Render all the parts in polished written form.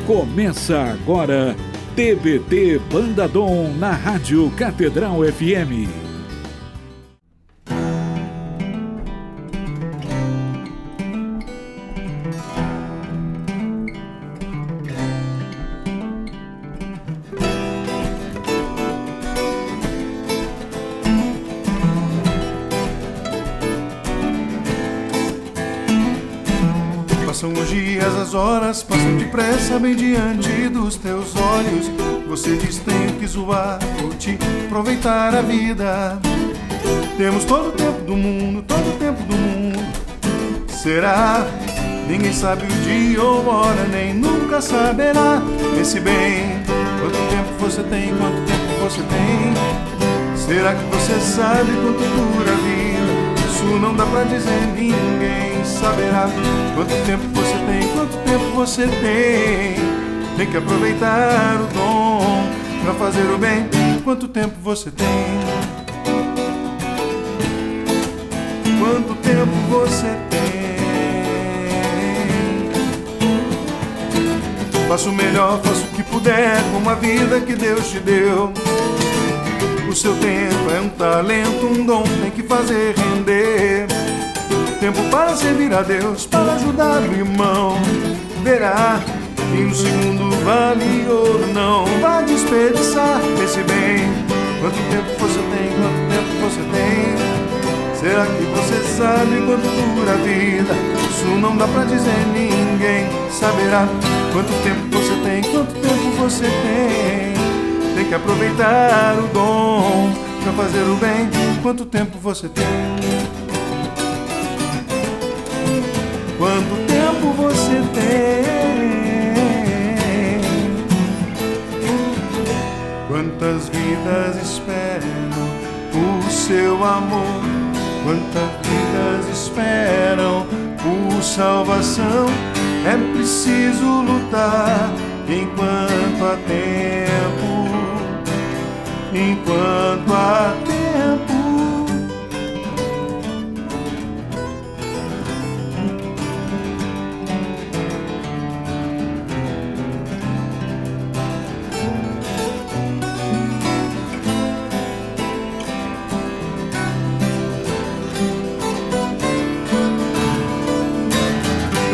Começa agora, TBT Banda Dom na Rádio Catedral FM. Passam os dias, as horas passam depressa bem diante dos teus olhos. Você diz tenho que zoar, vou te aproveitar a vida. Temos todo o tempo do mundo, todo o tempo do mundo. Será? Ninguém sabe o dia ou hora, nem nunca saberá. Pense bem, quanto tempo você tem, quanto tempo você tem. Será que você sabe quanto dura a vida? Isso não dá pra dizer, ninguém saberá. Quanto tempo você tem, quanto tempo você tem. Tem que aproveitar o dom pra fazer o bem. Quanto tempo você tem? Quanto tempo você tem? Faça o melhor, faça o que puder com a vida que Deus te deu. O seu tempo é um talento, um dom, tem que fazer render. Tempo para servir a Deus, para ajudar o irmão. Verá que um segundo vale ouro, não vai desperdiçar. Pense bem, quanto tempo você tem, quanto tempo você tem. Será que você sabe quanto dura a vida? Isso não dá pra dizer, ninguém saberá. Quanto tempo você tem, quanto tempo você tem. Tem que aproveitar o dom pra fazer o bem. Quanto tempo você tem? Quanto tempo você tem? Quantas vidas esperam o seu amor? Quantas vidas esperam por salvação? É preciso lutar enquanto há tempo. Enquanto há tempo.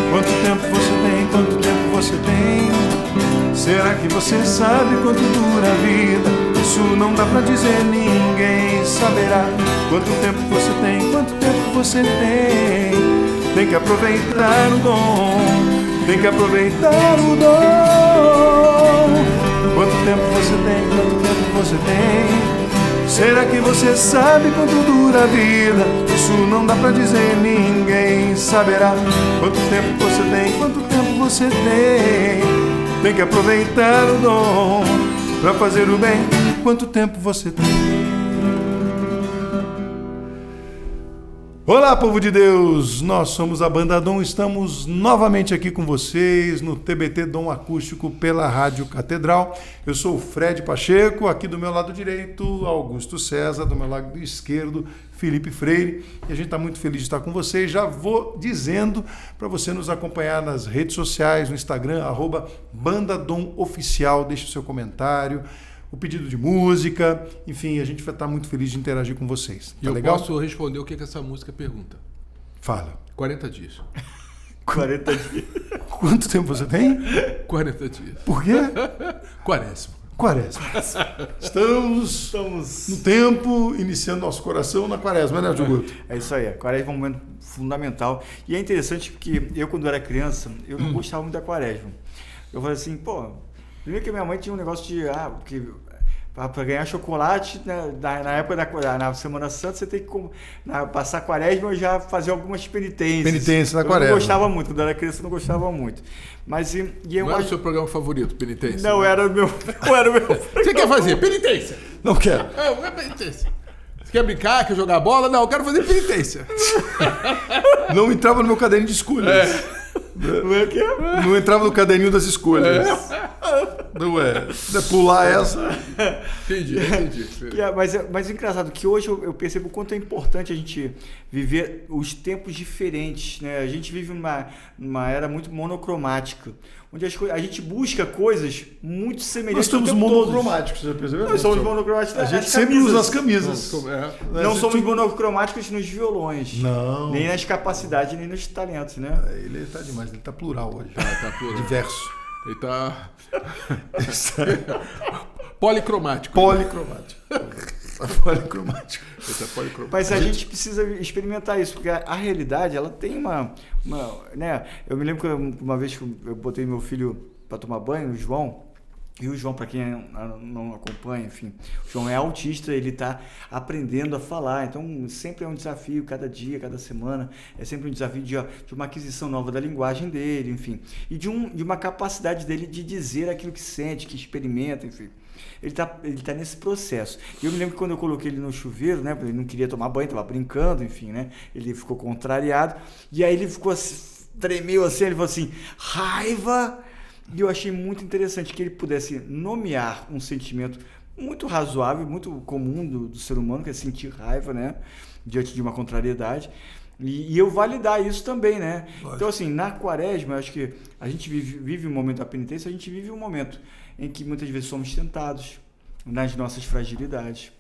Quanto tempo você tem? Quanto tempo você tem? Será que você sabe quanto dura a vida? Isso não dá pra dizer, ninguém saberá. Quanto tempo você tem, quanto tempo você tem. Tem que aproveitar o dom, tem que aproveitar o dom. Quanto tempo você tem, quanto tempo você tem. Será que você sabe quanto dura a vida? Isso não dá pra dizer, ninguém saberá. Quanto tempo você tem, quanto tempo você tem. Tem que aproveitar o dom pra fazer o bem. Quanto tempo você tem? Olá, povo de Deus! Nós somos a Banda Dom, estamos novamente aqui com vocês no TBT Dom Acústico pela Rádio Catedral. Eu sou o Fred Pacheco, aqui do meu lado direito, Augusto César, do meu lado esquerdo, Felipe Freire. E a gente está muito feliz de estar com vocês. Já vou dizendo para você nos acompanhar nas redes sociais, no Instagram, @BandaDomOficial, deixe o seu comentário, o pedido de música, enfim, a gente vai estar muito feliz de interagir com vocês. Tá legal? Eu posso responder o que essa música pergunta. Fala. 40 dias. 40 dias. Quanto tempo você tem? 40 dias. Por quê? Quaresma. Estamos no tempo, iniciando nosso coração na quaresma, né, Dioguto? É isso aí, a quaresma é um momento fundamental. E é interessante porque eu, quando era criança, eu não gostava muito da quaresma. Eu falei assim, primeiro que minha mãe tinha um negócio de, para ganhar chocolate, né, na época na Semana Santa, você tem que passar a quaresma e já fazer algumas penitências. Penitência na quaresma. Eu não gostava muito, quando era criança eu não gostava muito. Mas, não era o seu programa favorito, penitência? Não, era o meu. Você quer fazer penitência? Não quero. Não é penitência. Você quer brincar, quer jogar bola? Não, eu quero fazer penitência. Não entrava no meu caderno de escolhas. Não entrava no caderninho das escolhas. Não é pular essa. Entendi. Mas é engraçado que hoje eu percebo o quanto é importante a gente viver os tempos diferentes, né? A gente vive numa era muito monocromática, onde a gente busca coisas muito semelhantes. Nós estamos monocromáticos, já percebeu? Nós somos monocromáticos. A gente sempre usa as camisas. Não somos monocromáticos nos violões. Não. Nem nas capacidades, nem nos talentos, né? Ele tá demais, ele tá plural hoje. Tá plural. Diverso. Ele tá... Policromático. Policromático. Mas a gente precisa experimentar isso, porque a realidade, ela tem uma né? Eu me lembro que uma vez que eu botei meu filho para tomar banho, o João, e o João, para quem não acompanha, enfim, o João é autista, ele está aprendendo a falar, então sempre é um desafio, cada dia, cada semana, é sempre um desafio de uma aquisição nova da linguagem dele, enfim, e de uma capacidade dele de dizer aquilo que sente, que experimenta, enfim. Ele tá nesse processo. E eu me lembro que quando eu coloquei ele no chuveiro, né, ele não queria tomar banho, estava brincando, enfim, né, ele ficou contrariado, e aí ele ficou assim, tremeu assim, ele falou assim, raiva. E eu achei muito interessante que ele pudesse nomear um sentimento muito razoável, muito comum do ser humano, que é sentir raiva, né, diante de uma contrariedade. E eu validar isso também, né? Lógico. Então, assim, na quaresma, eu acho que a gente vive um momento da penitência, a gente vive um momento em que muitas vezes somos tentados nas nossas fragilidades.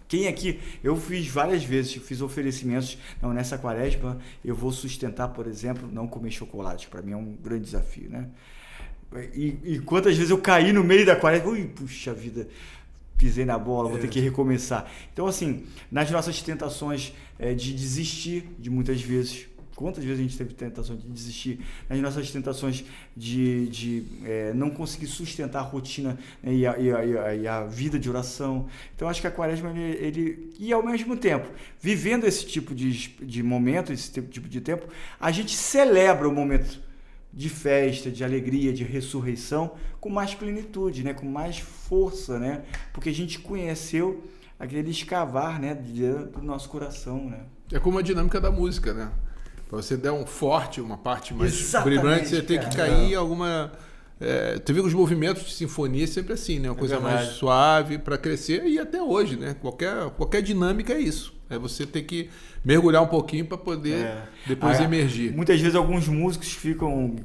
Quem aqui, eu fiz várias vezes, fiz oferecimentos, não, nessa quaresma eu vou sustentar, por exemplo, não comer chocolate, para mim é um grande desafio, né? E quantas vezes eu caí no meio da quaresma, ui, puxa vida, pisei na bola, vou ter que recomeçar. Então, assim, nas nossas tentações de desistir, de muitas vezes, quantas vezes a gente teve tentação de desistir, nas nossas tentações de não conseguir sustentar a rotina, né, e a vida de oração. Então, acho que a quaresma, e ao mesmo tempo, vivendo esse tipo de momento, esse tipo de tempo, a gente celebra o momento de festa, de alegria, de ressurreição, com mais plenitude, né? Com mais força, né? Porque a gente conheceu aquele escavar, né, do nosso coração, né? É como a dinâmica da música, né? Para você der um forte, uma parte mais Exatamente, brilhante, você tem que cair em alguma... tu vê que os movimentos de sinfonia é sempre assim, né? Uma coisa mais suave para crescer, e até hoje, né? Qualquer dinâmica é isso. É você ter que mergulhar um pouquinho para poder depois emergir. Muitas vezes alguns músicos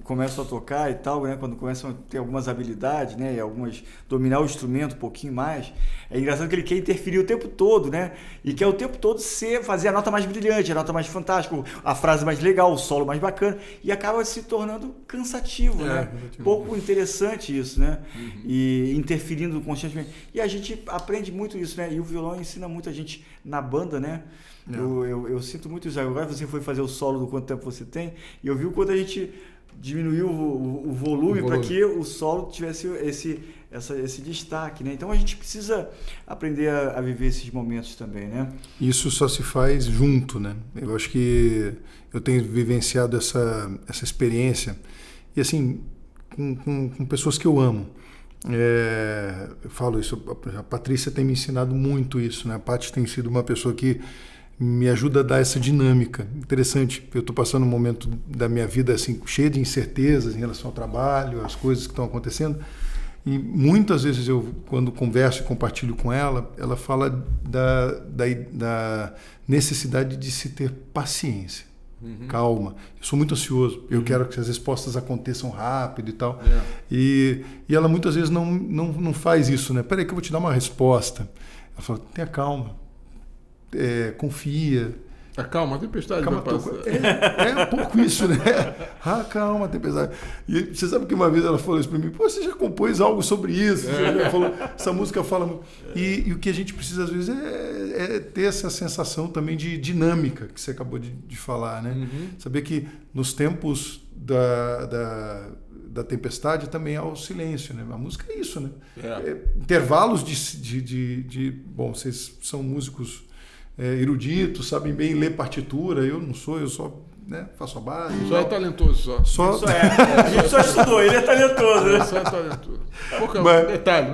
começam a tocar e tal, né? Quando começam a ter algumas habilidades, né? E dominar o instrumento um pouquinho mais. É engraçado que ele quer interferir o tempo todo, né? E quer o tempo todo fazer a nota mais brilhante, a nota mais fantástica, a frase mais legal, o solo mais bacana. E acaba se tornando cansativo, né? Pouco interessante isso, né? Uhum. E interferindo constantemente. E a gente aprende muito isso, né? E o violão ensina muito a gente na banda, né? Eu sinto muito isso. Agora você foi fazer o solo do quanto tempo você tem, e eu vi o quanto a gente diminuiu o volume para que o solo tivesse esse destaque, né? Então a gente precisa aprender a viver esses momentos também, né? Isso só se faz junto, né? Eu acho que eu tenho vivenciado essa experiência, e assim, com pessoas que eu amo. Eu falo isso, a Patrícia tem me ensinado muito isso, né? A Paty tem sido uma pessoa que me ajuda a dar essa dinâmica. Interessante, eu estou passando um momento da minha vida assim, cheio de incertezas em relação ao trabalho, às coisas que estão acontecendo, e muitas vezes eu, quando converso e compartilho com ela, ela fala da necessidade de se ter paciência. Uhum. Calma, eu sou muito ansioso, eu quero que as respostas aconteçam rápido e tal, e ela muitas vezes não faz isso, né? Peraí que eu vou te dar uma resposta. Ela fala, tenha calma, confia. Calma, a tempestade calma, vai passar. É um pouco isso, né? Calma, a tempestade. E você sabe que uma vez ela falou isso para mim, pô, você já compôs algo sobre isso? Ela falou, essa música fala... E o que a gente precisa às vezes é ter essa sensação também de dinâmica que você acabou de falar, né? Uhum. Saber que nos tempos da tempestade também há o silêncio, né? A música é isso, né? Intervalos bom, vocês são músicos eruditos, sabem bem ler partitura, eu não sou, eu só faço a base. Só é talentoso, só. A gente só estudou, ele é talentoso, né? Só é talentoso. Um detalhe.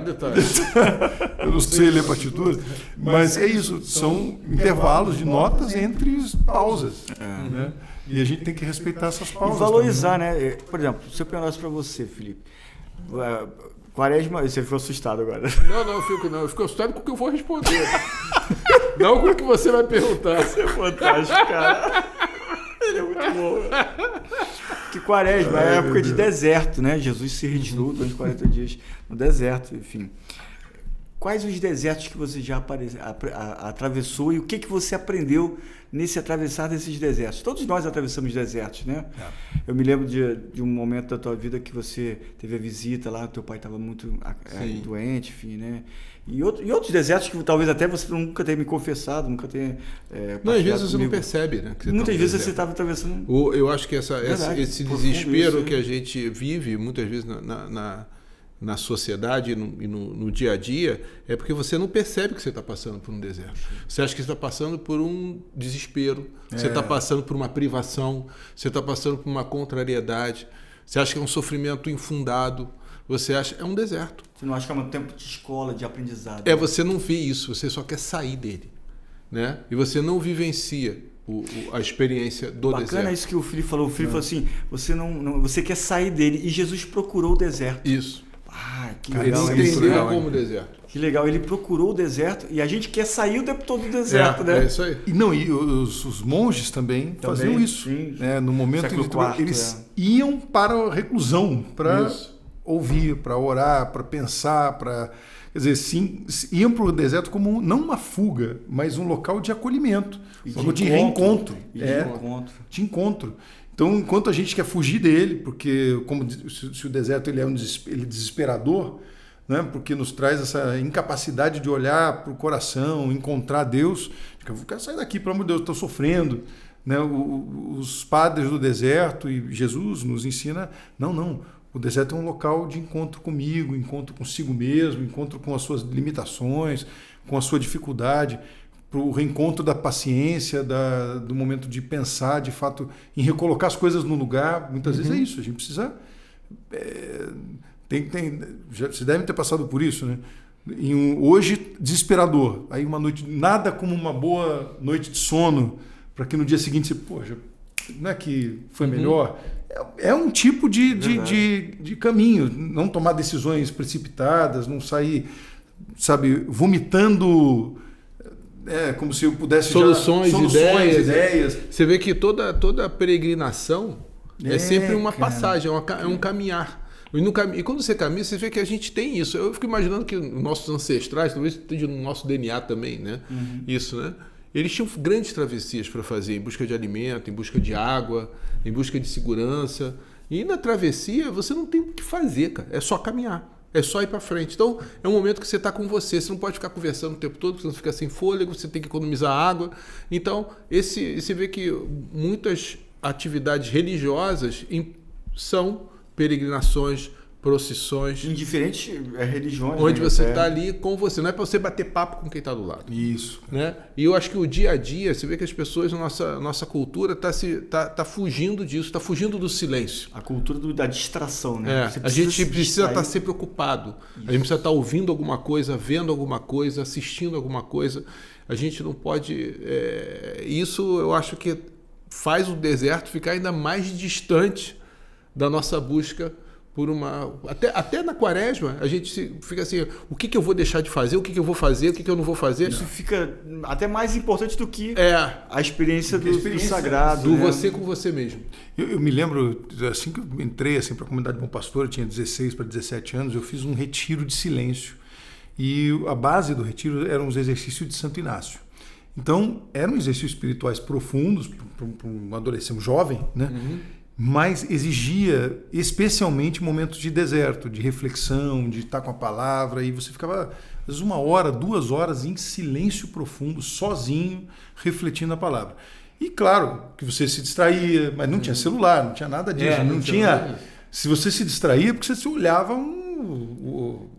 Eu não sei ler partitura, mas é isso, são intervalos de notas entre pausas, né? E a gente tem que respeitar essas pausas. E valorizar, também, né? Por exemplo, se eu perguntasse para você, Felipe, Quaresma, você ficou assustado agora. Não, eu fico assustado com o que eu vou responder. Não com o que você vai perguntar. Isso é fantástico, cara. Ele é muito bom. Que Quaresma é a época de deserto, né? Jesus se retirou durante 40 dias no deserto, enfim. Quais os desertos que você já atravessou e o que você aprendeu nesse atravessar desses desertos? Todos nós atravessamos desertos, né? Eu me lembro de um momento da tua vida que você teve a visita lá, teu pai estava muito doente, enfim, né? E outros desertos que talvez até você nunca tenha me confessado, nunca tenha não, às vezes você não percebe, né? Muitas vezes você estava atravessando... Eu acho que esse desespero que a gente vive, muitas vezes na sociedade e no dia a dia, é porque você não percebe que você está passando por um deserto. Você acha que você está passando por um desespero, você está passando por uma privação, você está passando por uma contrariedade, você acha que é um sofrimento infundado, você acha que é um deserto. Você não acha que é um tempo de escola, de aprendizado. Você não vê isso, você só quer sair dele, né? E você não vivencia a experiência do deserto. Bacana isso que o Felipe falou. O Felipe falou assim, você quer sair dele e Jesus procurou o deserto. Isso. Que legal. Ele entendeu como deserto. Que legal, ele procurou o deserto e a gente quer sair o tempo todo do deserto, né? É isso aí. E os monges também faziam isso. Né? No momento eles iam para a reclusão para ouvir, para orar, para pensar, para... Quer dizer, sim, iam para o deserto como não uma fuga, mas um local de acolhimento, de reencontro. De encontro. Então, enquanto a gente quer fugir dele, porque como se o deserto ele é desesperador, né? Porque nos traz essa incapacidade de olhar para o coração, encontrar Deus, eu quero sair daqui, pelo amor de Deus, estou sofrendo. Né? Os padres do deserto e Jesus nos ensina, não, o deserto é um local de encontro comigo, encontro consigo mesmo, encontro com as suas limitações, com a sua dificuldade, para o reencontro da paciência, do momento de pensar, de fato, em recolocar as coisas no lugar. Muitas vezes é isso, a gente precisa... Vocês devem ter passado por isso, né? Hoje, desesperador. Aí uma noite, nada como uma boa noite de sono, para que no dia seguinte você, poxa, não é que foi melhor? É um tipo de caminho. Não tomar decisões precipitadas, não sair, sabe, vomitando... como se eu pudesse soluções, ideias. Você vê que toda peregrinação é sempre uma passagem, é um caminhar. E quando você caminha, você vê que a gente tem isso. Eu fico imaginando que nossos ancestrais, talvez esteja no nosso DNA também, né? Isso, né? Eles tinham grandes travessias para fazer, em busca de alimento, em busca de água, em busca de segurança. E na travessia, você não tem o que fazer, cara. É só caminhar. É só ir para frente. Então, é um momento que você está com você. Você não pode ficar conversando o tempo todo, você não fica sem fôlego, você tem que economizar água. Então, você vê que muitas atividades religiosas são peregrinações, procissões. Em diferentes religiões. Onde você está ali com você. Não é para você bater papo com quem está do lado. Isso. Né? E eu acho que o dia a dia, você vê que as pessoas, nossa cultura está fugindo disso, está fugindo do silêncio. A cultura da distração, né? A gente precisa estar sempre ocupado. Isso. A gente precisa estar ouvindo alguma coisa, vendo alguma coisa, assistindo alguma coisa. A gente não pode... Isso eu acho que faz o deserto ficar ainda mais distante da nossa busca por uma... Até na Quaresma, a gente fica assim, o que eu vou deixar de fazer, o que eu vou fazer, o que eu não vou fazer. Isso fica até mais importante do que a experiência do sagrado. Do você com você mesmo. Eu me lembro, assim que eu entrei para a comunidade Bom Pastor, eu tinha 16 para 17 anos, eu fiz um retiro de silêncio. E a base do retiro eram os exercícios de Santo Inácio. Então, eram exercícios espirituais profundos para um adolescente, um jovem, né? Mas exigia especialmente momentos de deserto, de reflexão, de estar com a palavra, e você ficava, às vezes, 1 hora, 2 horas em silêncio profundo, sozinho, refletindo a palavra. E claro que você se distraía, mas não tinha celular, não tinha nada disso. Não tinha. Se você se distraía, porque você olhava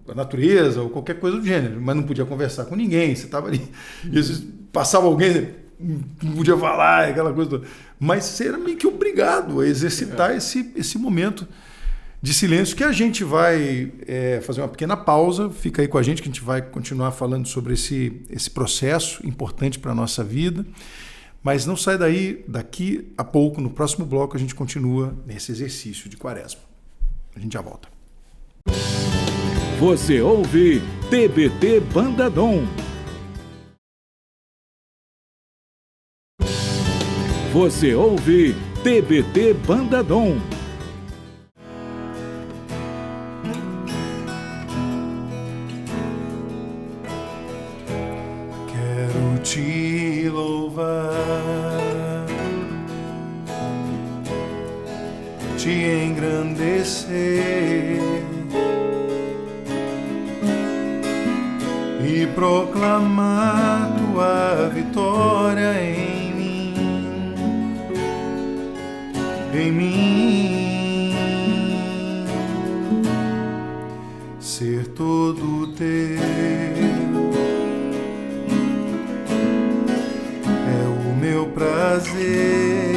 a natureza ou qualquer coisa do gênero, mas não podia conversar com ninguém, você estava ali. E às vezes passava alguém, não podia falar, aquela coisa toda. Mas você era meio que obrigado a exercitar esse momento de silêncio, que a gente vai fazer uma pequena pausa. Fica aí com a gente que a gente vai continuar falando sobre esse processo importante para a nossa vida. Mas não sai daí, daqui a pouco, no próximo bloco, a gente continua nesse exercício de Quaresma. A gente já volta. Você ouve TBT Banda Dom. Você ouve TBT Banda Dom. Quero te louvar, te engrandecer e proclamar tua vitória em mim, ser todo teu é o meu prazer,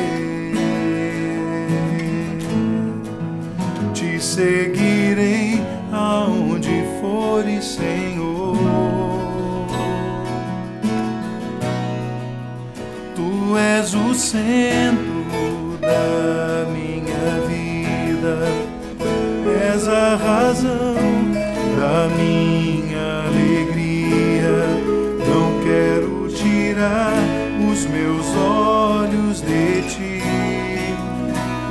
te seguirei aonde fores, Senhor. Tu és o centro da minha vida, és a razão da minha alegria. Não quero tirar os meus olhos de ti,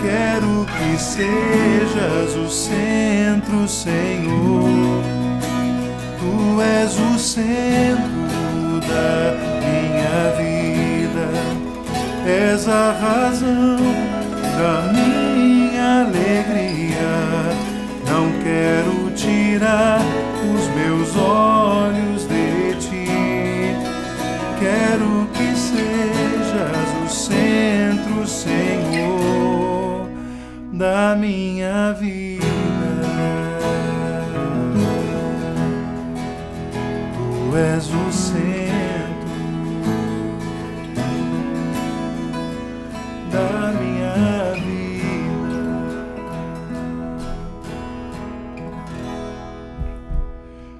quero que sejas o centro, Senhor. Tu és o centro da minha vida, és a razão da minha alegria. Não quero tirar os meus olhos de ti, quero que sejas o centro, Senhor, da minha vida. Tu és o centro da minha vida.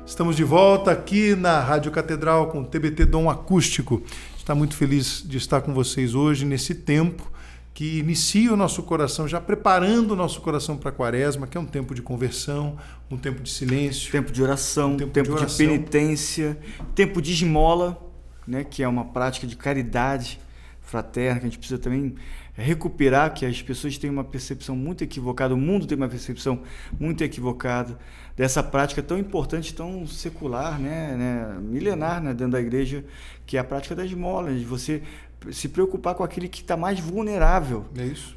Estamos de volta aqui na Rádio Catedral com o TBT Dom Acústico. Está muito feliz de estar com vocês hoje nesse tempo que inicia o nosso coração, já preparando o nosso coração para a Quaresma, que é um tempo de conversão, um tempo de silêncio, tempo de oração, tempo de penitência, tempo de esmola, né, que é uma prática de caridade fraterna, que a gente precisa também recuperar, que as pessoas têm uma percepção muito equivocada, o mundo tem uma percepção muito equivocada dessa prática tão importante, tão secular, né, milenar, né, dentro da igreja, que é a prática da esmola, de você se preocupar com aquele que está mais vulnerável. É isso.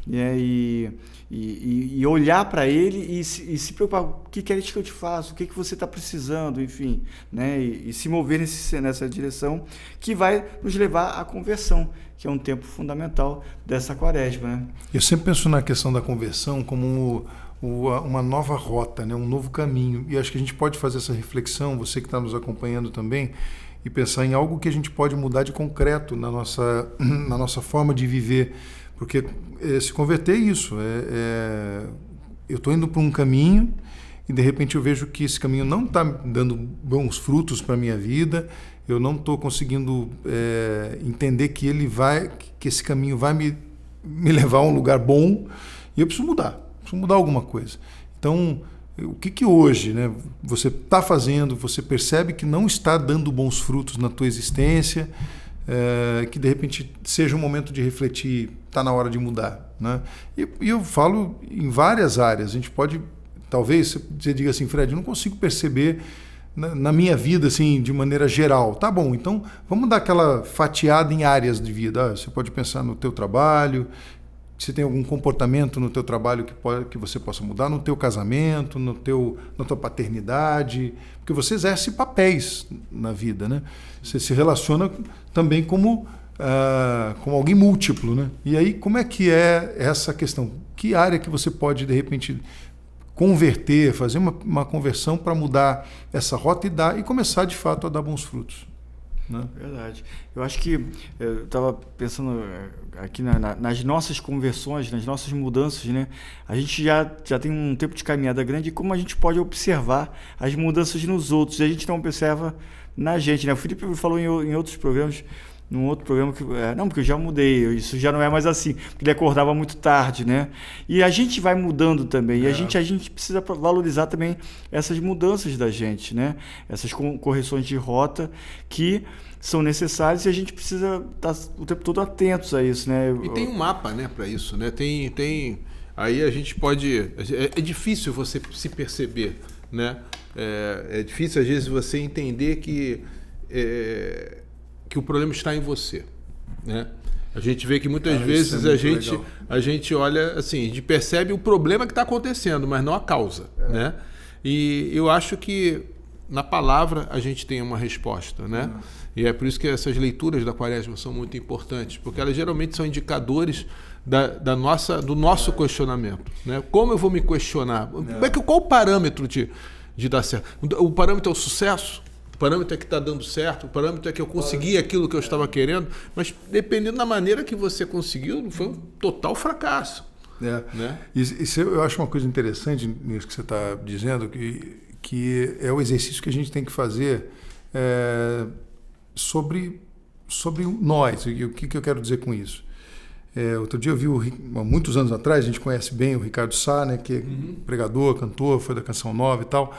E olhar para ele e se preocupar, o que queres que eu te faça, o que você está precisando, enfim, né? E se mover nessa direção, que vai nos levar à conversão, que é um tempo fundamental dessa Quaresma, né? Eu sempre penso na questão da conversão como uma nova rota, né? Um novo caminho, e acho que a gente pode fazer essa reflexão, você que está nos acompanhando também, e pensar em algo que a gente pode mudar de concreto na nossa forma de viver, porque se converter é isso, eu estou indo para um caminho e de repente eu vejo que esse caminho não está dando bons frutos para a minha vida, eu não estou conseguindo entender que esse caminho vai me levar a um lugar bom, e eu preciso mudar alguma coisa. Então, o que hoje, né, você está fazendo, você percebe que não está dando bons frutos na tua existência, que de repente seja um momento de refletir, está na hora de mudar, né? E eu falo em várias áreas. A gente pode, talvez, você diga assim, Fred, eu não consigo perceber na minha vida assim, de maneira geral. Tá bom, então vamos dar aquela fatiada em áreas de vida. Você pode pensar no teu trabalho, se tem algum comportamento no teu trabalho que você possa mudar, no teu casamento, na tua paternidade, porque você exerce papéis na vida, né? Você se relaciona também como alguém múltiplo, né? E aí, como é que é essa questão? Que área que você pode, de repente, converter, fazer uma conversão para mudar essa rota e começar, de fato, a dar bons frutos? Né? Verdade. Eu acho que eu estava pensando aqui nas nossas conversões, nas nossas mudanças, né? A gente já tem um tempo de caminhada grande e como a gente pode observar as mudanças nos outros, e a gente não observa na gente, né? O Felipe falou em outros programas, num outro programa que... não, porque eu já mudei, isso já não é mais assim. Porque ele acordava muito tarde, né? E a gente vai mudando também. E a gente precisa valorizar também essas mudanças da gente, né? Essas correções de rota que são necessárias e a gente precisa estar o tempo todo atentos a isso, né? E tem um mapa, né, para isso, né? Tem aí a gente pode... É difícil você se perceber, né? É difícil, às vezes, você entender que o problema está em você, né? A gente vê que muitas vezes a gente olha assim, a gente percebe o problema que está acontecendo, mas não a causa, né? E eu acho que na palavra a gente tem uma resposta, né? E é por isso que essas leituras da Quaresma são muito importantes, porque elas geralmente são indicadores do nosso questionamento, né? Como eu vou me questionar? Qual o parâmetro de dar certo? O parâmetro é o sucesso? O parâmetro é que está dando certo? O parâmetro é que eu consegui aquilo que eu estava querendo? Mas dependendo da maneira que você conseguiu, foi um total fracasso. Né? Isso eu acho uma coisa interessante nisso que você está dizendo, que é o exercício que a gente tem que fazer sobre nós. E o que eu quero dizer com isso? Outro dia eu vi, há muitos anos atrás, a gente conhece bem o Ricardo Sá, né, que é pregador, cantor, foi da Canção Nova e tal,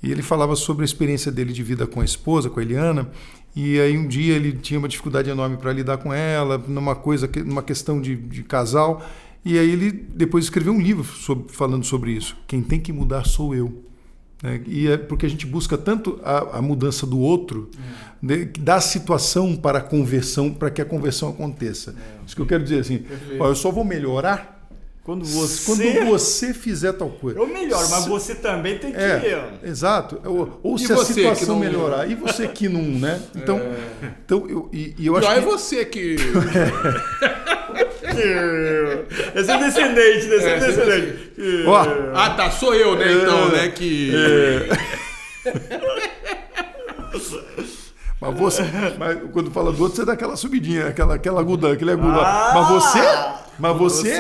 e ele falava sobre a experiência dele de vida com a esposa, com a Eliana, e aí um dia ele tinha uma dificuldade enorme para lidar com ela, numa questão de casal, e aí ele depois escreveu um livro falando sobre isso. Quem tem que mudar sou eu. E é porque a gente busca tanto a mudança do outro, da situação para a conversão, para que a conversão aconteça. Isso que eu quero dizer assim, eu só vou melhorar quando você fizer tal coisa. Eu melhoro, mas você também tem que... Exato. Ou se a situação melhorar. E você que não, né? Então eu acho que... é você que... Esse é descendente. Tá, sou eu, né? Então, né? Que... Mas quando fala do outro, você dá aquela subidinha, aquele agudão. Mas você...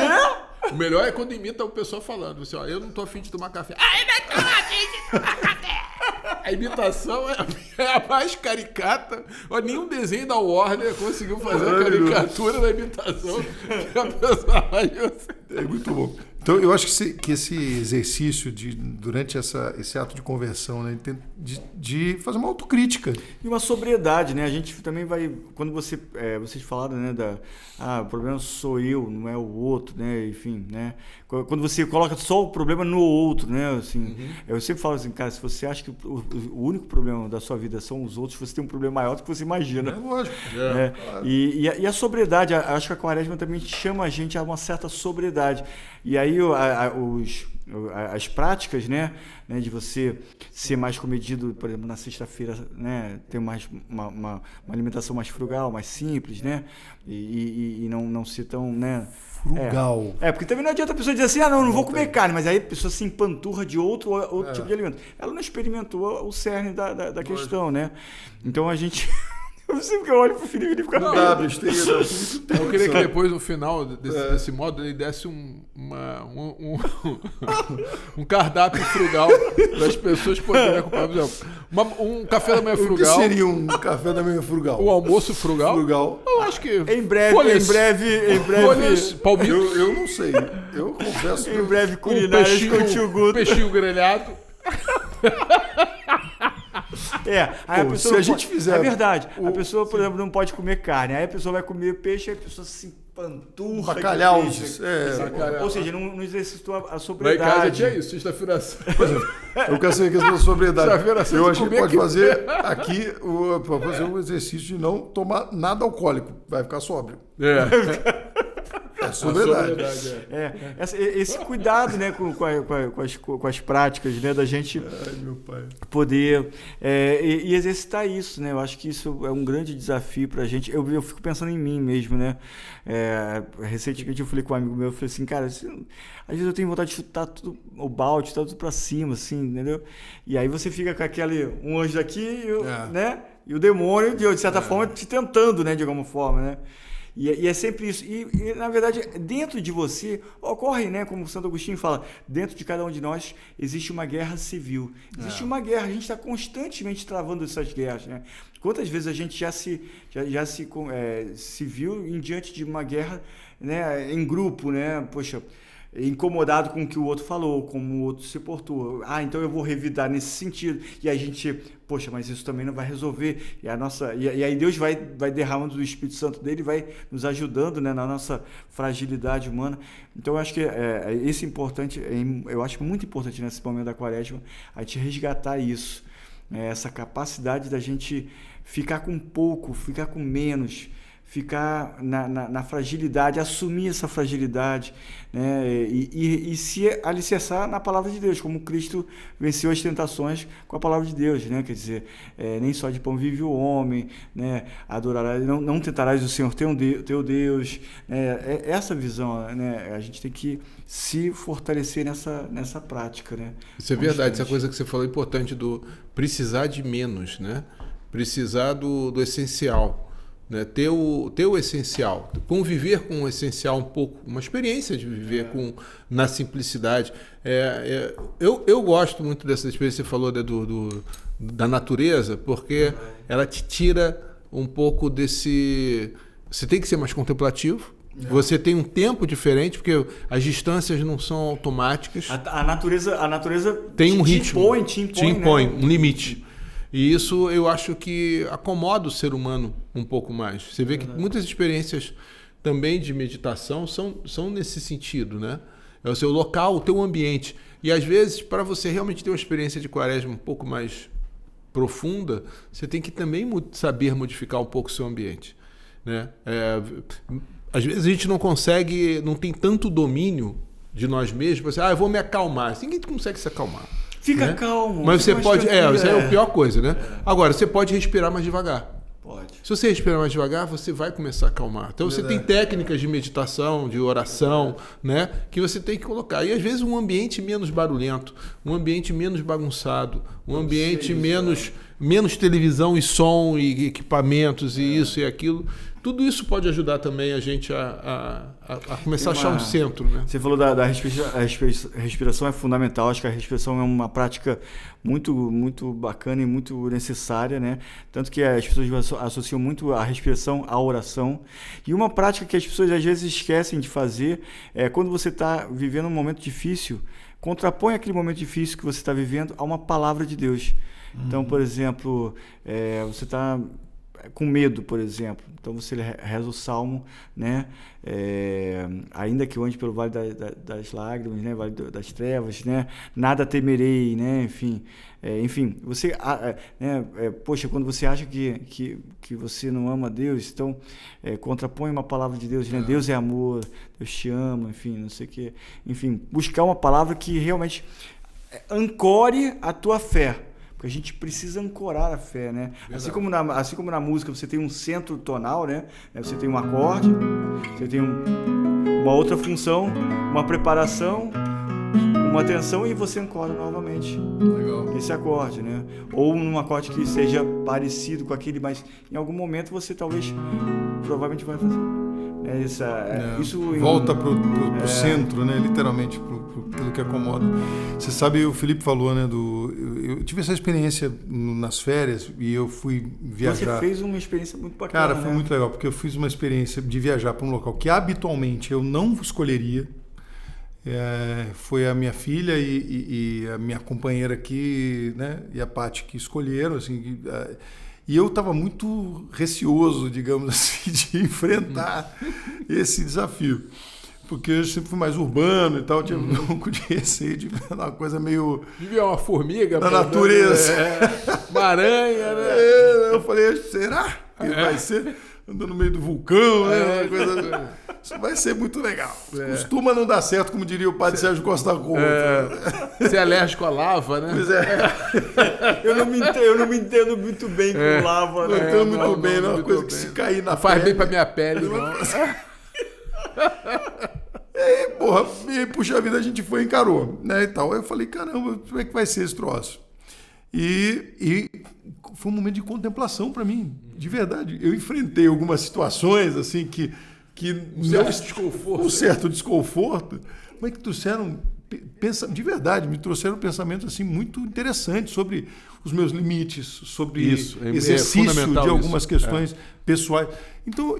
O melhor é quando imita o pessoal falando assim, eu não tô afim de tomar café. Eu não tô afim de tomar café. A imitação é a mais caricata. Nenhum desenho da Warner conseguiu fazer a caricatura da imitação que a pessoa faz. É muito bom. Então, eu acho que esse exercício durante esse ato de conversão, né, de fazer uma autocrítica. E uma sobriedade, né? A gente também vai... Quando vocês falaram, né, o problema sou eu, não é o outro, né? Enfim, né? Quando você coloca só o problema no outro, né? Assim, eu sempre falo assim, cara, se você acha que o único problema da sua vida são os outros, você tem um problema maior do que você imagina. É lógico. Claro. E a sobriedade, acho que a Quaresma também chama a gente a uma certa sobriedade. E aí as práticas, né, de você ser mais comedido, por exemplo, na sexta-feira, né, ter mais uma alimentação mais frugal, mais simples, né, e não ser tão, né, frugal. Porque também não adianta a pessoa dizer assim, não vou comer carne, mas aí a pessoa se empanturra de outro tipo de alimento. Ela não experimentou o cerne da questão, né? Então a gente... Eu sempre olho pro Felipe e ele fica... Não dá besteira. Eu queria que depois, no final desse modo, ele desse um cardápio frugal para as pessoas poderem acompanhar. Por exemplo, um café da manhã frugal. O que seria um café da manhã frugal? Um almoço frugal? Frugal. Eu acho que... Em breve. Folhas, palmitos. Eu não sei. Eu confesso. Em breve, culinárias com o tio Guto. Peixinho grelhado. Aí a pessoa se a gente fizer... É verdade. A pessoa, por exemplo, não pode comer carne. Aí a pessoa vai comer peixe, aí a pessoa se empanturra. Bacalhau. Ou seja, não exercitou a sobriedade. Lá em casa tinha isso, sexta-feira. Eu quero saber que a sobriedade. Eu acho que pode fazer aqui, fazer um exercício de não tomar nada alcoólico. Vai ficar sóbrio. É sobriedade. Esse cuidado, né, com as práticas, né, da gente poder e exercitar isso, né? Eu acho que isso é um grande desafio pra gente. Eu fico pensando em mim mesmo, né? Recentemente eu falei com um amigo meu, eu falei assim, cara, às vezes eu tenho vontade de chutar tudo, o balde, chutar tudo pra cima, assim, entendeu? E aí você fica com um anjo daqui, né? E o demônio, de certa forma, te tentando, né, de alguma forma, né? E é sempre isso. E, na verdade, dentro de você ocorre, né, como o Santo Agostinho fala, dentro de cada um de nós existe uma guerra civil. Existe uma guerra, a gente está constantemente travando essas guerras, né? Quantas vezes a gente já se viu em diante de uma guerra, né, em grupo, né? Poxa, incomodado com o que o outro falou, como o outro se portou. Então eu vou revidar nesse sentido. E a gente, poxa, mas isso também não vai resolver. E aí Deus vai derramando do Espírito Santo dele, vai nos ajudando, né, na nossa fragilidade humana. Então eu acho que esse importante, eu acho muito importante nesse momento da Quaresma, a gente resgatar isso, né, essa capacidade da gente ficar com pouco, ficar com menos, ficar na fragilidade, assumir essa fragilidade, né? E se alicerçar na palavra de Deus, como Cristo venceu as tentações com a palavra de Deus, né? Quer dizer, nem só de pão vive o homem, né? Adorarás, não tentarás o Senhor teu Deus, né? Essa visão, né? A gente tem que se fortalecer nessa prática, né? Isso é verdade, essa coisa que você falou é importante, do precisar de menos, né? Precisar do essencial. Né, ter o essencial, conviver com o essencial um pouco, uma experiência de viver na simplicidade. Eu gosto muito dessa experiência que você falou da natureza, porque ela te tira um pouco desse... Você tem que ser mais contemplativo, você tem um tempo diferente, porque as distâncias não são automáticas. A natureza tem um ritmo, te impõe, né? Um limite. E isso eu acho que acomoda o ser humano um pouco mais. Você vê que muitas experiências também de meditação são nesse sentido, né? É o seu local, o teu ambiente. E às vezes, para você realmente ter uma experiência de Quaresma um pouco mais profunda, você tem que também saber modificar um pouco o seu ambiente, né? Às vezes a gente não tem tanto domínio de nós mesmos. Eu vou me acalmar. Ninguém consegue se acalmar. Fica né? calmo. Mas você pode... isso é a pior coisa, né? Agora, você pode respirar mais devagar. Pode. Se você respirar mais devagar, você vai começar a acalmar. Então, você tem técnicas de meditação, de oração, né? Que você tem que colocar. E, às vezes, um ambiente menos barulhento, um ambiente menos bagunçado, um ambiente menos televisão e som e equipamentos e isso e aquilo. Tudo isso pode ajudar também a gente a começar a achar um centro, né? Você falou da respiração. A respiração é fundamental. Acho que a respiração é uma prática muito, muito bacana e muito necessária, né? Tanto que as pessoas associam muito a respiração à oração. E uma prática que as pessoas às vezes esquecem de fazer é quando você está vivendo um momento difícil, contrapõe aquele momento difícil que você está vivendo a uma palavra de Deus. Então, por exemplo, você está com medo, por exemplo. Então você reza o Salmo, né? Ainda que eu ande pelo vale das lágrimas, né? Vale das trevas, né? Nada temerei, né? Enfim, você, poxa, quando você acha que você não ama Deus, então contrapõe uma palavra de Deus, né? Deus é amor, Deus te ama, enfim, não sei o quê. Enfim, buscar uma palavra que realmente ancore a tua fé. Porque a gente precisa ancorar a fé, né? Assim como na música você tem um centro tonal, né? Você tem um acorde, você tem uma outra função, uma preparação, uma tensão e você ancora novamente. Legal. Esse acorde, né? Ou num acorde que seja parecido com aquele, mas em algum momento você provavelmente vai fazer. Isso volta pro centro, né? Literalmente pelo que acomoda. Você sabe, o Felipe falou, né? Eu tive essa experiência nas férias e eu fui viajar. Você fez uma experiência muito bacana. Cara, foi muito legal, porque eu fiz uma experiência de viajar para um local que habitualmente eu não escolheria. Foi a minha filha e a minha companheira aqui, né? E a Paty que escolheram, assim. E eu estava muito receoso, digamos assim, de enfrentar esse desafio. Porque eu sempre fui mais urbano e tal, tinha um pouco de receio de ver uma coisa meio... De ver uma formiga... Da natureza. Uma aranha, né? Eu falei, será que vai ser? Andando no meio do vulcão, né? Uma coisa... Isso vai ser muito legal. Costuma não dar certo, como diria o padre Sérgio Costa Couto. Ser alérgico à lava, né? Pois é. Eu não me entendo muito bem com lava. Não entendo muito bem, não é uma coisa que se cair na faz pele... bem pra minha pele, não. E puxa vida, a gente foi e encarou, né, e tal. Aí eu falei, caramba, como é que vai ser esse troço? E foi um momento de contemplação para mim. de verdade, eu enfrentei algumas situações assim que um certo desconforto, mas que trouxeram, de verdade, me trouxeram pensamentos assim muito interessantes sobre os meus limites, sobre exercício de algumas questões pessoais. Então,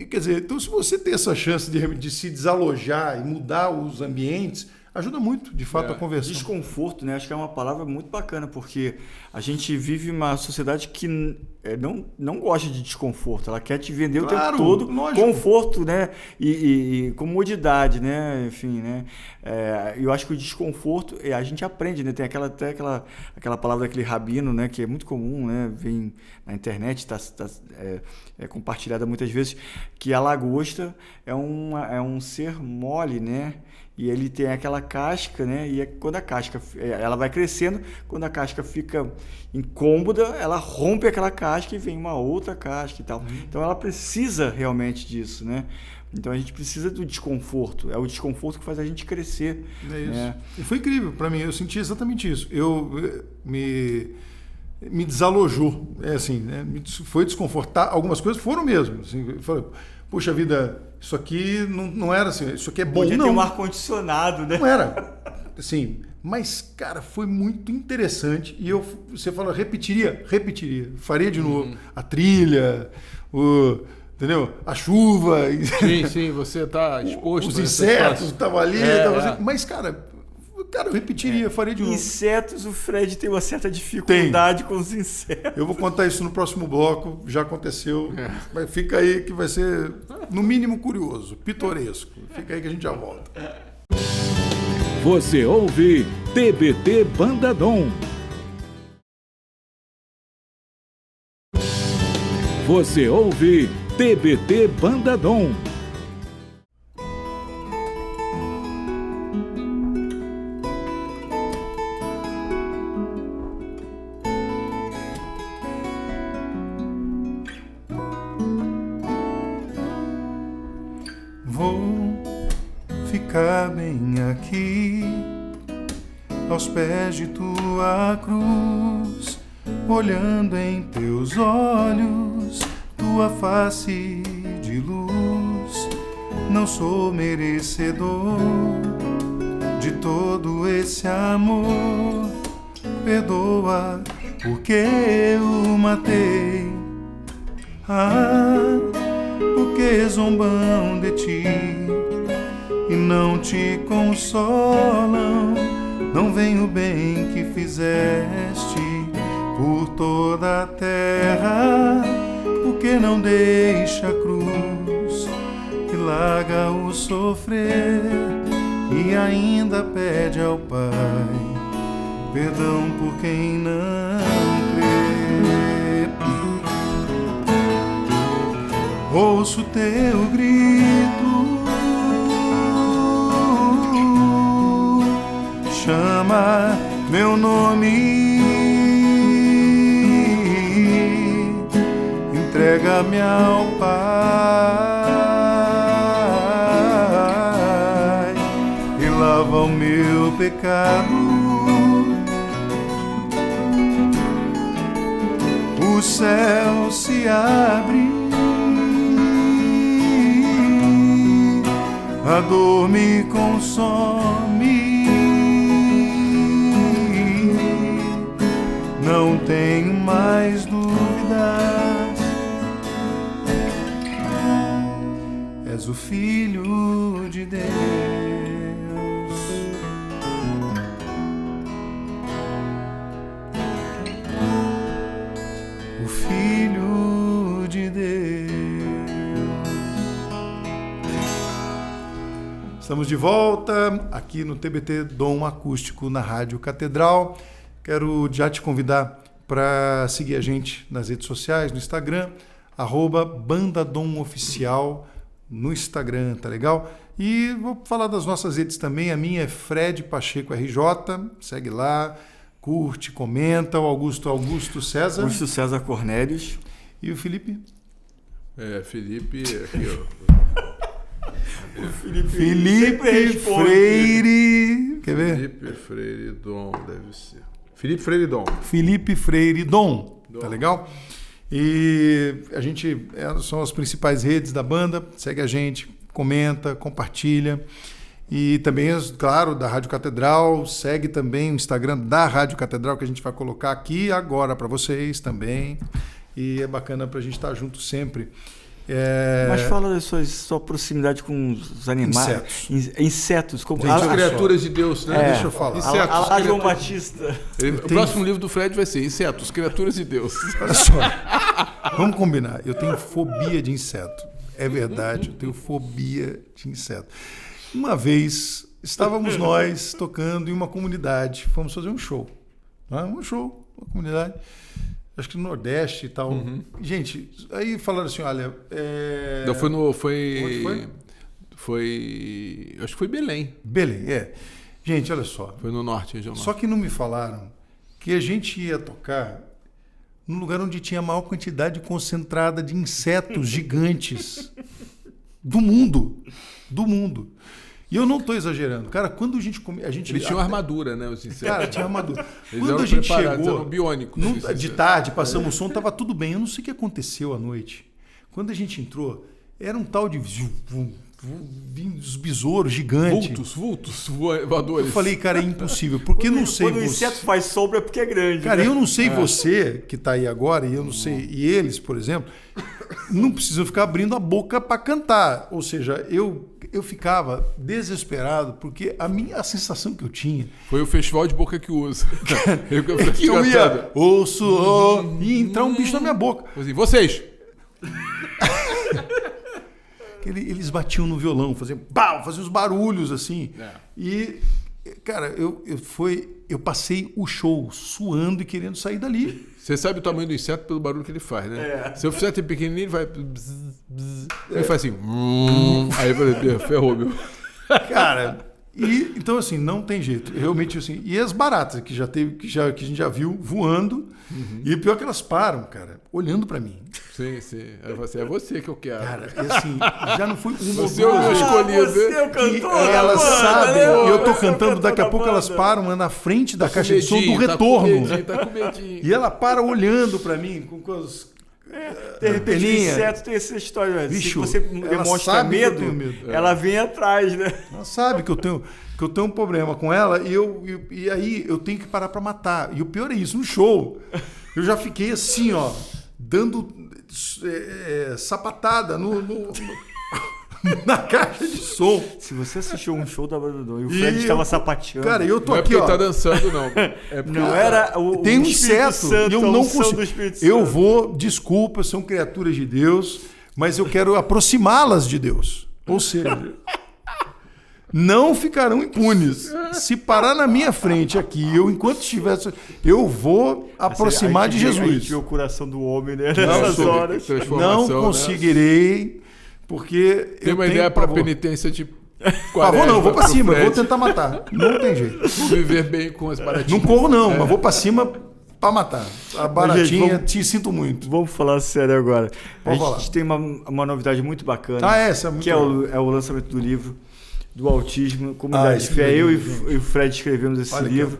quer dizer, então, se você tem essa chance de se desalojar e mudar os ambientes, ajuda muito, de fato, a conversar. Desconforto, né? Acho que é uma palavra muito bacana, porque a gente vive uma sociedade que não gosta de desconforto. Ela quer te vender o tempo todo conforto, né? E comodidade, né? Enfim, né? Eu acho que o desconforto, a gente aprende, né? Tem aquela palavra daquele rabino, né? Que é muito comum, né? Vem na internet, é compartilhada muitas vezes, que a lagosta é um ser mole, né? E ele tem aquela casca, né? E quando a casca ela vai crescendo, quando a casca fica incômoda, ela rompe aquela casca e vem uma outra casca e tal. Então ela precisa realmente disso, né? Então a gente precisa do desconforto. É o desconforto que faz a gente crescer. É isso. Né? E foi incrível para mim. Eu senti exatamente isso. Me desalojou. Assim, né? Foi desconfortar. Algumas coisas foram mesmo. Assim, eu falei, puxa vida, isso aqui não era assim, isso aqui é bom. Podia não ter um ar-condicionado, né? Não era. Assim, mas, cara, foi muito interessante. E você fala, repetiria. Faria de novo. A trilha, entendeu? A chuva. Sim, você está exposto. Os insetos estavam ali. Mas, cara, eu repetiria, faria de novo. Insetos, o Fred tem uma certa dificuldade com os insetos. Eu vou contar isso no próximo bloco, já aconteceu. Mas fica aí que vai ser, no mínimo, curioso, pitoresco. Fica aí que a gente já volta. Você ouve TBT Banda Dom. Você ouve TBT Banda Dom. Ficar bem aqui, aos pés de tua cruz, olhando em teus olhos, tua face de luz. Não sou merecedor de todo esse amor, perdoa porque eu matei. Porque zombam de ti e não te consolam, não vem o bem que fizeste por toda a terra, porque não deixa a cruz e larga o sofrer e ainda pede ao Pai perdão por quem não crê. Ouço teu grito, chama meu nome, entrega-me ao Pai e lava o meu pecado. O céu se abre, a dor me consome. Não tenho mais dúvidas, és o Filho de Deus. O Filho de Deus. Estamos de volta aqui no TBT Dom Acústico na Rádio Catedral. Quero já te convidar para seguir a gente nas redes sociais, no Instagram, @BandaDomOficial no Instagram, tá legal? E vou falar das nossas redes também. A minha é Fred Pacheco RJ, segue lá, curte, comenta. O Augusto César. Augusto César Cornélios. E o Felipe? Felipe aqui, ó. Felipe Freire. Quer ver? Felipe Freire Dom, deve ser. Felipe Freire Dom. Felipe Freire Dom. Tá legal? E a gente são as principais redes da banda. Segue a gente, comenta, compartilha. E também, claro, da Rádio Catedral. Segue também o Instagram da Rádio Catedral, que a gente vai colocar aqui agora para vocês também. E é bacana para a gente estar junto sempre. Mas fala da sua proximidade com os animais. Insetos. Como as criaturas de Deus, né? Deixa eu falar. Insetos. A João Batista. O próximo livro do Fred vai ser Insetos, Criaturas de Deus. Olha só. Vamos combinar. Eu tenho fobia de inseto. É verdade, eu tenho fobia de inseto. Uma vez, estávamos nós tocando em uma comunidade. Fomos fazer um show. Um show, uma comunidade. Acho que no Nordeste e tal. Gente, aí falaram assim, olha... Não, foi? Acho que foi Belém. Belém, Gente, olha só. Foi no Norte, região Norte. Só que não me falaram que a gente ia tocar num lugar onde tinha a maior quantidade concentrada de insetos gigantes do mundo. Do mundo. E eu não estou exagerando. Cara, quando a gente... Eles tinham armadura, né? Os insetos. Cara, tinha armadura. Eles quando eram a gente preparados, chegou... eram biônicos. De tarde, passamos o som, estava tudo bem. Eu não sei o que aconteceu à noite. Quando a gente entrou, era um tal de... Os besouros gigantes. Vultos voadores. Eu falei, cara, é impossível. Porque não sei quando o inseto faz sombra é porque é grande. Cara, né? eu não sei você que está aí agora, e eu não sei, e eles, por exemplo, não precisam ficar abrindo a boca para cantar. Ou seja, eu ficava desesperado, porque a sensação que eu tinha... Foi o festival de boca que usa. que eu ia, e entrar um bicho na minha boca. Assim, vocês... Eles batiam no violão, faziam uns barulhos assim. E, cara, eu passei o show suando e querendo sair dali. Você sabe o tamanho do inseto pelo barulho que ele faz, né? Se o inseto é pequenininho, ele vai... Ele faz assim... Aí eu falei, ferrou, meu. Cara, então assim, não tem jeito. Realmente assim. E as baratas que que a gente já viu voando. E pior que elas param, cara, olhando pra mim. Sim. É você que eu quero. Cara, e assim, já não foi uma Você é o meu escolhido. Você é o cantor. E elas sabem, e eu tô cantando, daqui a pouco elas param na frente da caixa de som do retorno. Tá com medinho. E ela para olhando pra mim com as... De repente, o inseto tem essa história. Bicho, se você demonstra medo, ela vem atrás, né? Ela sabe que eu tenho um problema com ela e aí eu tenho que parar pra matar. E o pior é isso, no show, eu já fiquei assim, ó, dando sapatada na caixa de som. Se você assistiu um show da banda e o Fred estava sapateando. Cara, eu tô não aqui, é porque ó. Ele tá dançando, não. É porque não era tem um inseto Santo, e eu não consigo. Eu vou, desculpa, são criaturas de Deus, mas eu quero aproximá-las de Deus. Ou seja, não ficarão impunes. Se parar na minha frente aqui, enquanto estiver, eu vou aproximar de Jesus. A gente vê o coração do homem, né? Nessas horas. Não conseguirei. Porque tem uma ideia para penitência de Pavor não, eu vou pra cima, eu vou tentar matar. Não tem jeito. Viver bem com as baratinhas. Não corro não, mas vou pra cima pra matar. A baratinha, te sinto muito. Vamos falar sério agora. Vamos a falar. gente tem uma novidade muito bacana. Essa é muito que é o lançamento do livro do Autismo, Comunidade de Fé. Eu e o Fred escrevemos esse livro.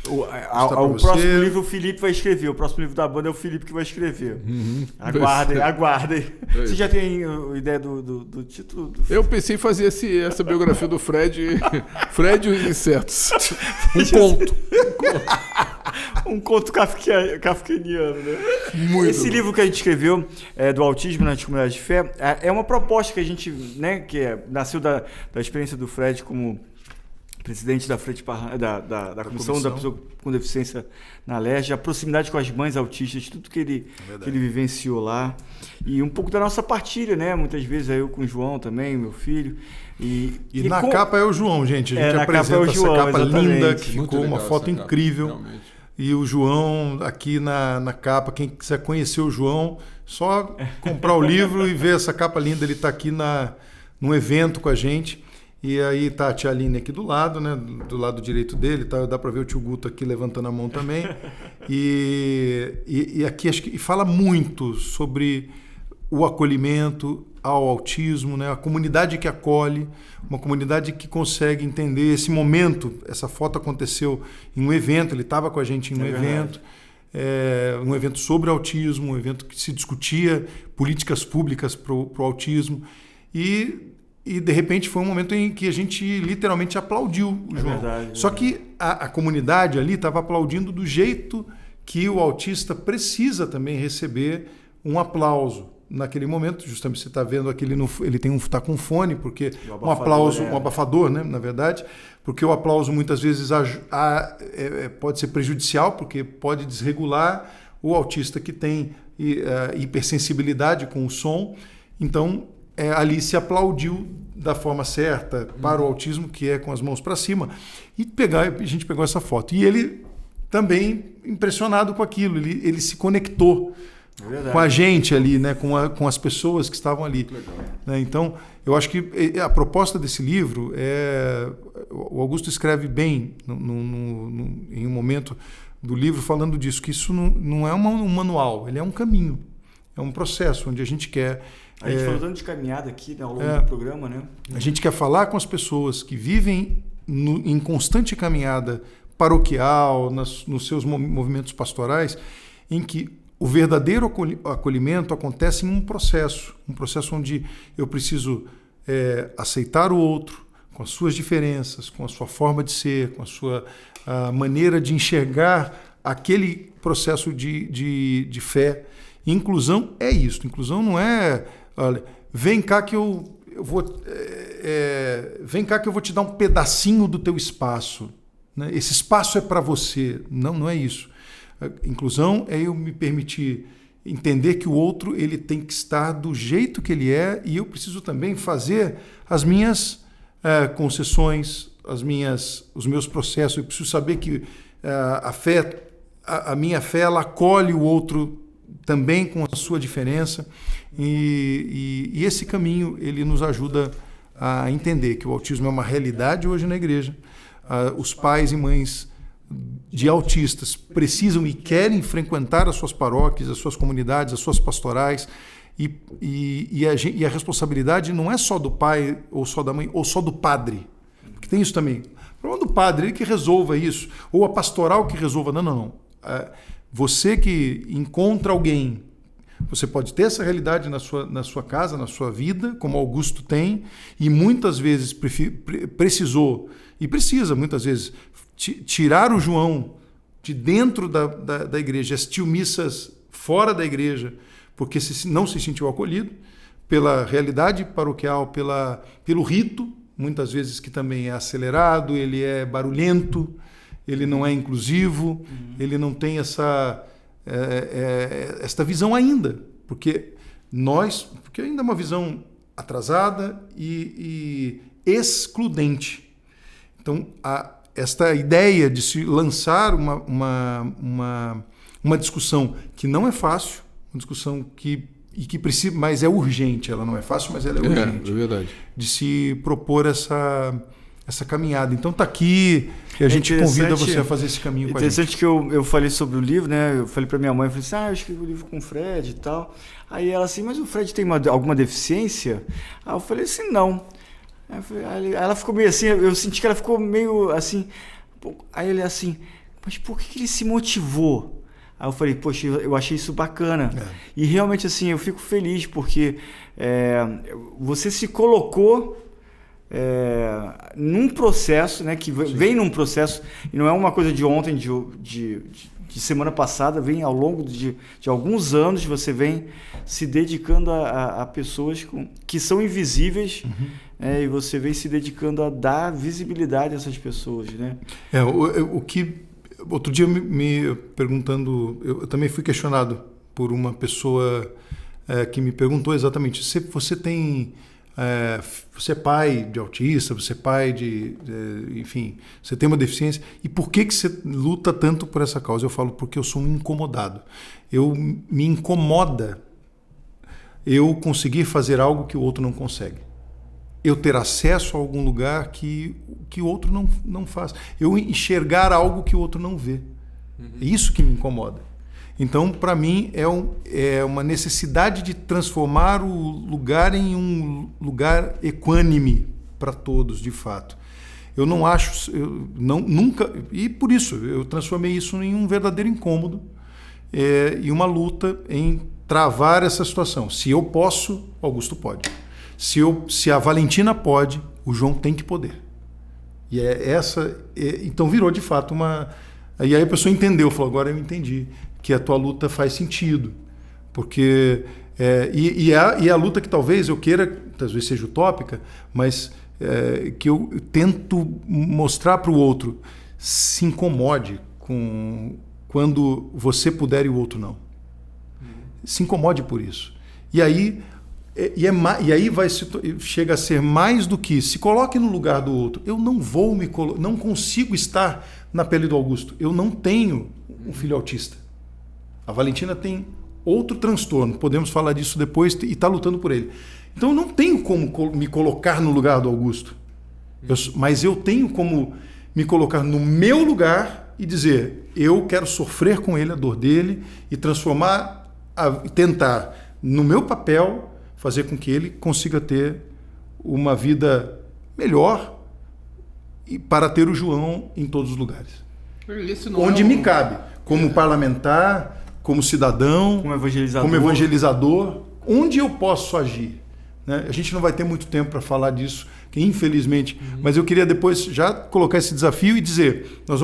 O próximo livro o Felipe vai escrever. O próximo livro da banda é o Felipe que vai escrever. Aguardem. Você já tem ideia do título? Eu pensei em fazer essa biografia do Fred. Fred e os insetos. Um conto. Um conto kafkaniano, né? Muito Esse livro que a gente escreveu, do Autismo na Comunidade de Fé, é uma proposta que a gente, né, nasceu da experiência do Fred como presidente da frente da comissão da pessoa com deficiência na LERJ, a proximidade com as mães autistas, tudo que ele vivenciou lá, e um pouco da nossa partilha, né? Muitas vezes eu com o João também, meu filho. E na capa é o João, gente. A gente apresenta essa capa linda, que ficou uma foto incrível. Realmente. E o João aqui na capa, quem quiser conhecer o João, só comprar o livro e ver essa capa linda. Ele está aqui num evento com a gente. E aí tá a tia Aline aqui do lado, né? Do lado direito dele, tá? Dá para ver o tio Guto aqui levantando a mão também. E aqui acho que fala muito sobre o acolhimento ao autismo, né? A comunidade que acolhe, uma comunidade que consegue entender esse momento. Essa foto aconteceu em um evento, ele estava com a gente em um evento. um evento sobre autismo, um evento que se discutia políticas públicas para o autismo. E de repente foi um momento em que a gente literalmente aplaudiu o João. Verdade, Só que a comunidade ali estava aplaudindo do jeito que o autista precisa também receber um aplauso. Naquele momento, justamente você está vendo aqui, ele está com fone, porque um aplauso, um abafador, né, na verdade, porque o aplauso muitas vezes pode ser prejudicial, porque pode desregular o autista que tem hipersensibilidade com o som. Então, ali se aplaudiu da forma certa para o autismo, que é com as mãos para cima, e a gente pegou essa foto. E ele também impressionado com aquilo, ele se conectou com a gente ali, né, com as pessoas que estavam ali. Né? Então, eu acho que a proposta desse livro o Augusto escreve bem em um momento do livro falando disso, que isso não é um manual, ele é um caminho, é um processo onde a gente quer... A gente falou tanto de caminhada aqui, né, ao longo do programa, né? A gente quer falar com as pessoas que vivem em constante caminhada paroquial, nos seus movimentos pastorais, em que o verdadeiro acolhimento acontece em um processo onde eu preciso aceitar o outro com as suas diferenças, com a sua forma de ser, com a sua maneira de enxergar aquele processo de fé. E inclusão é isso. Inclusão não é, olha, vem cá que eu vou te dar um pedacinho do teu espaço. Né? Esse espaço é para você. Não é isso. Inclusão é eu me permitir entender que o outro ele tem que estar do jeito que ele é, e eu preciso também fazer as minhas concessões, os meus processos. Eu preciso saber que a minha fé ela acolhe o outro também com a sua diferença, e esse caminho ele nos ajuda a entender que o autismo é uma realidade hoje na igreja. Os pais e mães de autistas precisam e querem frequentar as suas paróquias, as suas comunidades, as suas pastorais, e a responsabilidade não é só do pai, ou só da mãe, ou só do padre, porque tem isso também. O problema do padre, ele que resolva isso, ou a pastoral que resolva. Não. Você que encontra alguém, você pode ter essa realidade na sua casa, na sua vida, como Augusto tem, e muitas vezes precisou, e precisa muitas vezes, tirar o João de dentro da igreja, assistiu missas fora da igreja, porque não se sentiu acolhido pela realidade paroquial, pelo rito, muitas vezes que também é acelerado, ele é barulhento, ele não é inclusivo, ele não tem esta visão ainda, porque ainda é uma visão atrasada e excludente. Então, esta ideia de se lançar uma discussão que não é fácil, uma discussão que precisa, mas é urgente, ela não é fácil, mas ela é urgente. É verdade. De se propor essa caminhada. Então está aqui e a gente convida você a fazer esse caminho com a gente. Interessante que eu falei sobre o livro, né? Eu falei para minha mãe, eu falei assim, eu escrevi o livro com o Fred e tal. Aí ela assim, mas o Fred tem alguma deficiência? Aí eu falei assim, não. Aí ela ficou meio assim, eu senti que ela ficou meio assim. Aí ele assim, mas por que ele se motivou? Aí eu falei, poxa, eu achei isso bacana. E realmente assim, eu fico feliz porque você se colocou num processo, né, que vem num processo, e não é uma coisa de ontem, de semana passada, vem ao longo de alguns anos, você vem se dedicando a pessoas que são invisíveis, e você vem se dedicando a dar visibilidade a essas pessoas, né? O que outro dia me perguntando, eu também fui questionado por uma pessoa que me perguntou exatamente, você é pai de autista, você é pai enfim, você tem uma deficiência, e por que você luta tanto por essa causa? Eu falo, porque eu sou um incomodado. Me incomoda eu conseguir fazer algo que o outro não consegue. Eu ter acesso a algum lugar que o outro não faz. Eu enxergar algo que o outro não vê. É isso que me incomoda. Então, para mim, é uma necessidade de transformar o lugar em um lugar equânime para todos, de fato. Eu não acho, nunca, e por isso, eu transformei isso em um verdadeiro incômodo, e uma luta em travar essa situação. Se eu posso, Augusto pode. Se a Valentina pode, o João tem que poder. E então virou de fato uma... E aí a pessoa entendeu, falou, agora eu entendi que a tua luta faz sentido. Porque... E a luta que talvez eu queira, talvez seja utópica, mas que eu tento mostrar para o outro, se incomode quando você puder e o outro não. Se incomode por isso. E aí chega a ser mais do que se coloque no lugar do outro. Eu não consigo estar na pele do Augusto. Eu não tenho um filho autista. A Valentina tem outro transtorno. Podemos falar disso depois e está lutando por ele. Então eu não tenho como me colocar no lugar do Augusto. Mas eu tenho como me colocar no meu lugar e dizer, eu quero sofrer com ele a dor dele e tentar, no meu papel, fazer com que ele consiga ter uma vida melhor e para ter o João em todos os lugares. Onde me cabe, como parlamentar, como cidadão, como evangelizador, onde eu posso agir. Né? A gente não vai ter muito tempo para falar disso, que infelizmente, mas eu queria depois já colocar esse desafio e dizer, nós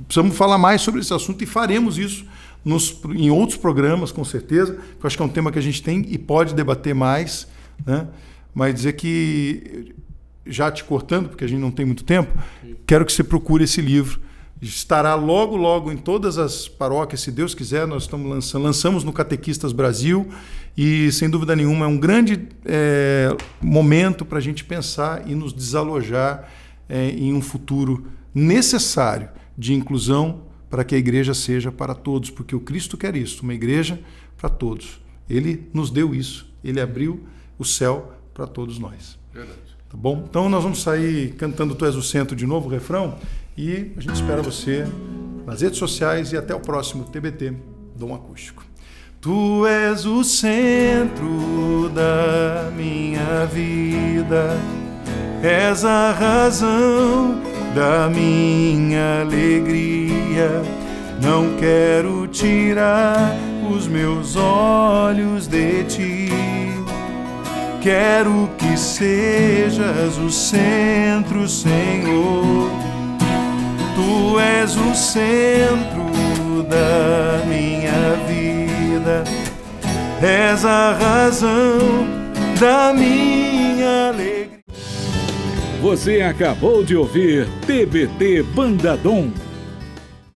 precisamos falar mais sobre esse assunto e faremos isso em outros programas, com certeza, que eu acho que é um tema que a gente tem e pode debater mais, né? Mas dizer que, já te cortando, porque a gente não tem muito tempo, quero que você procure esse livro. Estará logo, logo em todas as paróquias, se Deus quiser. Nós lançamos no Catequistas Brasil e, sem dúvida nenhuma, é um grande momento para a gente pensar e nos desalojar em um futuro necessário de inclusão para que a igreja seja para todos, porque o Cristo quer isso, uma igreja para todos. Ele nos deu isso, ele abriu o céu para todos nós. Verdade. Tá bom? Então nós vamos sair cantando Tu És o Centro de novo, o refrão, e a gente espera você nas redes sociais e até o próximo TBT Dom Acústico. Tu és o centro da minha vida, és a razão da minha alegria. Não quero tirar os meus olhos de ti. Quero que sejas o centro, Senhor. Tu és o centro da minha vida, és a razão da minha alegria. Você acabou de ouvir TBT Banda Dom.